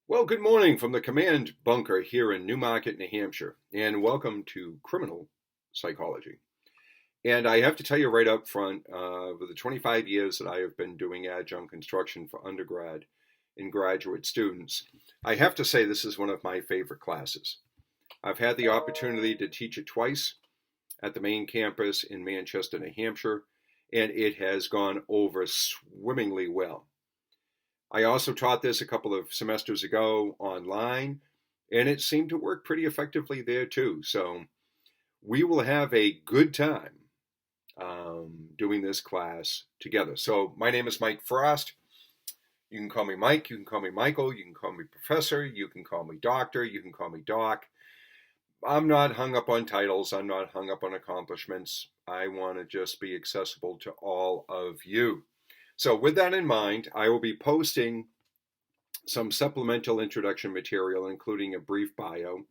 Well, good morning from the command bunker here in Newmarket, New Hampshire, and welcome to Criminal Psychology. And I have to tell you right up front, with the 25 years that I have been doing adjunct instruction for undergrad and graduate students, I have to say this is one of my favorite classes. I've had the opportunity to teach it twice at the main campus in Manchester, New Hampshire, and it has gone over swimmingly well. I also taught this a couple of semesters ago online, and it seemed to work pretty effectively there too. So we will have a good time doing this class together. So my name is Mike Frost. You can call me Mike, you can call me Michael, you can call me Professor, you can call me Doctor, you can call me Doc. I'm not hung up on titles, I'm not hung up on accomplishments. I want to just be accessible to all of you. So with that in mind, I will be posting some supplemental introduction material, including a brief bio,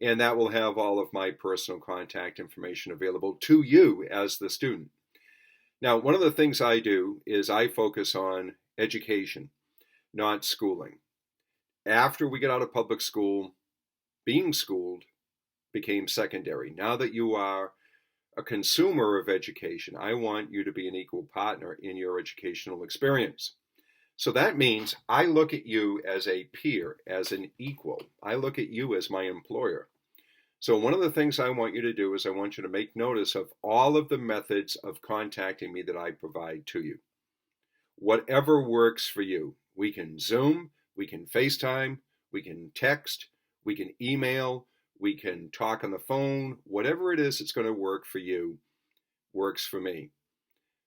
and that will have all of my personal contact information available to you as the student. Now, one of the things I do is I focus on education, not schooling. After we get out of public school, being schooled became secondary. Now that you are a consumer of education, I want you to be an equal partner in your educational experience. So that means I look at you as a peer, as an equal. I look at you as my employer. So one of the things I want you to do is I want you to make notice of all of the methods of contacting me that I provide to you. Whatever works for you. We can Zoom, we can FaceTime, we can text, we can email, we can talk on the phone. Whatever it is that's going to work for you works for me.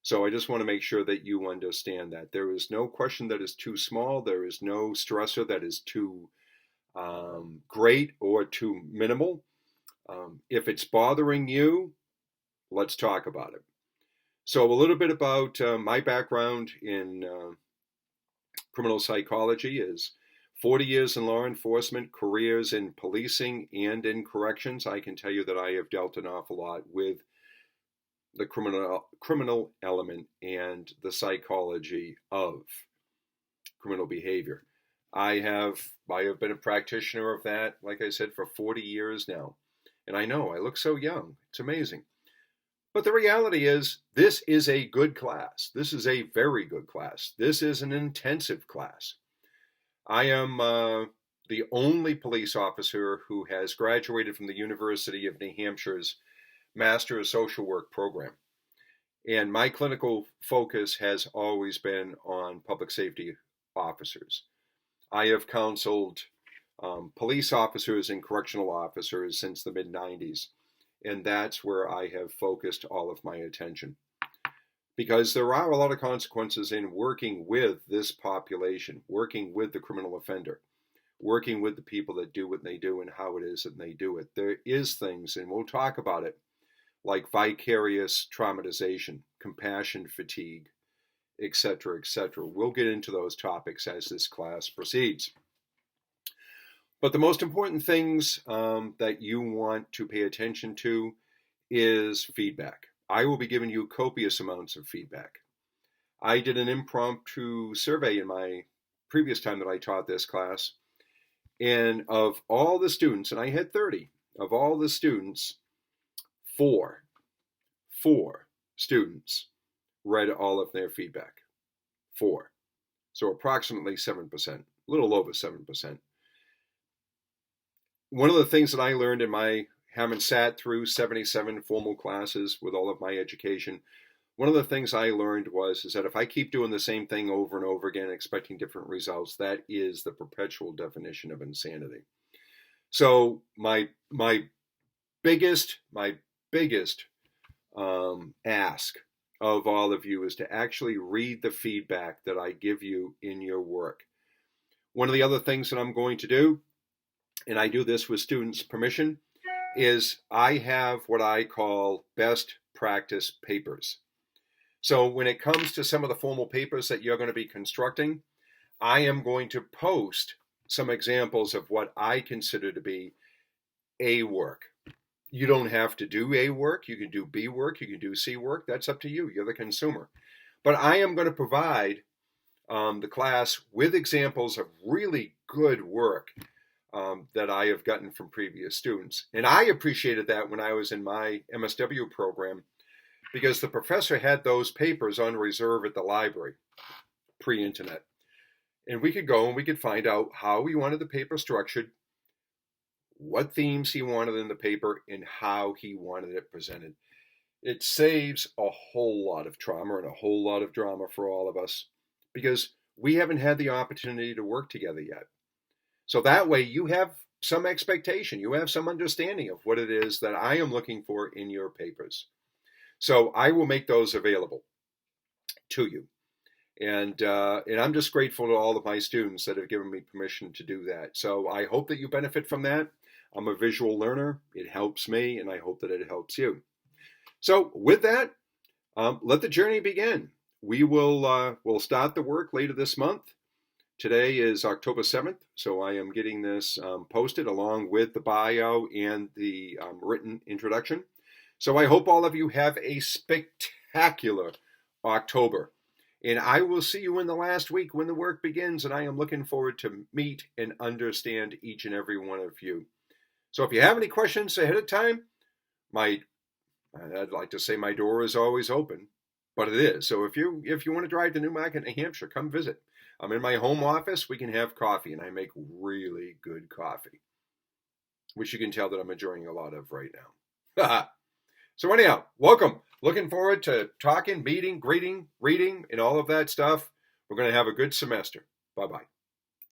So I just want to make sure that you understand that. There is no question that is too small. There is no stressor that is too great or too minimal. If it's bothering you, let's talk about it. So a little bit about my background in criminal psychology is 40 years in law enforcement, careers in policing and in corrections. I can tell you that I have dealt an awful lot with the criminal element and the psychology of criminal behavior. I have been a practitioner of that, like I said, for 40 years now. And I know I look so young. It's amazing. But the reality is, this is a good class. This is a very good class. This is an intensive class. I am the only police officer who has graduated from the University of New Hampshire's Master of Social Work program. And my clinical focus has always been on public safety officers. I have counseled police officers and correctional officers since the mid-90s. And that's where I have focused all of my attention. Because there are a lot of consequences in working with this population, working with the criminal offender, working with the people that do what they do and how it is that they do it. There is things, and we'll talk about it, like vicarious traumatization, compassion fatigue, etc., etc. We'll get into those topics as this class proceeds. But the most important things that you want to pay attention to is feedback. I will be giving you copious amounts of feedback. I did an impromptu survey in my previous time that I taught this class, and of all the students, and I had 30, of all the students, four students read all of their feedback. Four. So approximately 7%, a little over 7%. One of the things that I learned in my having sat through 77 formal classes with all of my education, one of the things I learned is that if I keep doing the same thing over and over again, expecting different results, that is the perpetual definition of insanity. So my biggest ask of all of you is to actually read the feedback that I give you in your work. One of the other things that I'm going to do, and I do this with students' permission, is I have what I call best practice papers. So when it comes to some of the formal papers that you're going to be constructing, I am going to post some examples of what I consider to be A work. You don't have to do A work. You can do B work. You can do C work. That's up to you. You're the consumer. But I am going to provide the class with examples of really good work that I have gotten from previous students. And I appreciated that when I was in my MSW program, because the professor had those papers on reserve at the library, pre-internet. And we could go and we could find out how he wanted the paper structured, what themes he wanted in the paper, and how he wanted it presented. It saves a whole lot of trauma and a whole lot of drama for all of us, because we haven't had the opportunity to work together yet. So that way you have some expectation, you have some understanding of what it is that I am looking for in your papers. So I will make those available to you. And I'm just grateful to all of my students that have given me permission to do that. So I hope that you benefit from that. I'm a visual learner. It helps me, and I hope that it helps you. So with that, let the journey begin. We'll start the work later this month. Today is October 7th, so I am getting this posted along with the bio and the written introduction. So I hope all of you have a spectacular October. And I will see you in the last week when the work begins, and I am looking forward to meet and understand each and every one of you. So if you have any questions ahead of time, I'd like to say my door is always open, but it is. So if you want to drive to Newmarket, New Hampshire, come visit. I'm in my home office. We can have coffee, and I make really good coffee, which you can tell that I'm enjoying a lot of right now. So anyhow, welcome. Looking forward to talking, meeting, greeting, reading, and all of that stuff. We're going to have a good semester. Bye-bye.